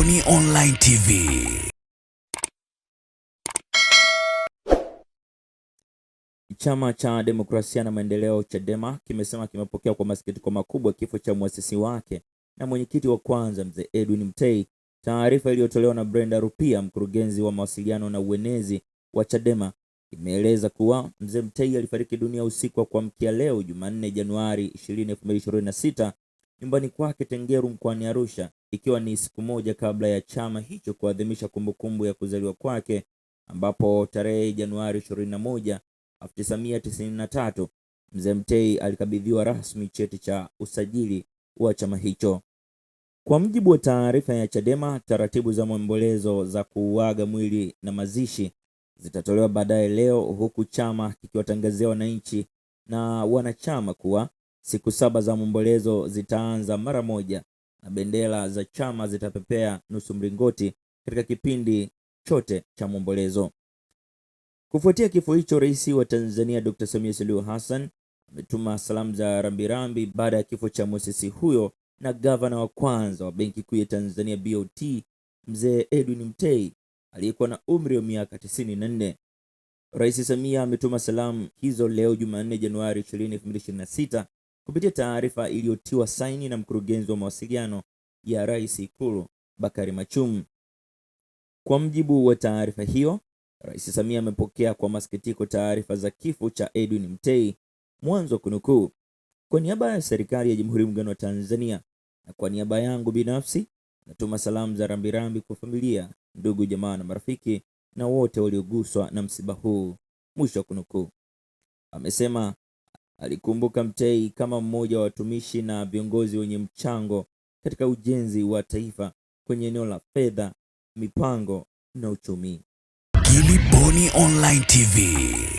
Boni Online TV. Chama cha Demokrasia na Maendeleo Chadema kimesema kimepokea kwa masikitiko makubwa kifo cha muasisi wake na mwenyekiti wa kwanza Mzee Edwin Mtei. Taarifa iliyotolewa na Brenda Rupia, mkurugenzi wa mawasiliano na uenezi wa Chadema, imeeleza kuwa Mzee Mtei alifariki dunia usiku wa kuamkia leo Jumanne Januari 20, 2026 nyumbani kwake Tengeru mkoani Arusha, ikiwa ni siku moja kabla ya chama hicho kuadhimisha kumbukumbu ya kuzaliwa kwake, ambapo tarehe Januari 21, 1993 Mzee Mtei alikabidhiwa rasmi cheti cha usajili wa chama hicho. Kwa mujibu wa taarifa ya Chadema, taratibu za maombolezo za kuuaga mwili na mazishi zitatolewa baadaye leo, huku chama kikiwatangazia wananchi na wanachama kuwa siku 7 za maombolezo zitaanza mara moja na bendera za chama zitapepea nusu mlingoti katika kipindi chote cha maombolezo. Kufuatia kifo hicho, Rais wa Tanzania Dr. Samia Suluhu Hassan ametuma salamu za rambirambi baada ya kifo cha muasisi huyo na gavana wa kwanza wa Benki Kuu ya Tanzania BOT Mzee Edwin Mtei aliyekuwa na umri wa miaka 94. Rais Samia ametuma salamu hizo leo Jumanne Januari 20, 2026 kupitia taarifa iliyotiwa saini na mkurugenzi wa mawasiliano ya Rais Ikulu Bakari Machumu. Kwa mujibu wa taarifa hiyo, Rais Samia amepokea kwa masikitiko taarifa za kifo cha Edwin Mtei, mwanzo kunukuu: kwa niaba ya serikali ya Jamhuri ya Muungano wa Tanzania na kwa niaba yangu binafsi, natuma salamu za rambirambi kwa familia, ndugu, jamaa na marafiki na wote walioguswa na msiba huu, mwisho kunukuu. Amesema alikumbuka Mtei kama mmoja wa watumishi na viongozi wenye mchango katika ujenzi wa taifa kwenye eneo la fedha, mipango na uchumi. Gilly Boni Online TV.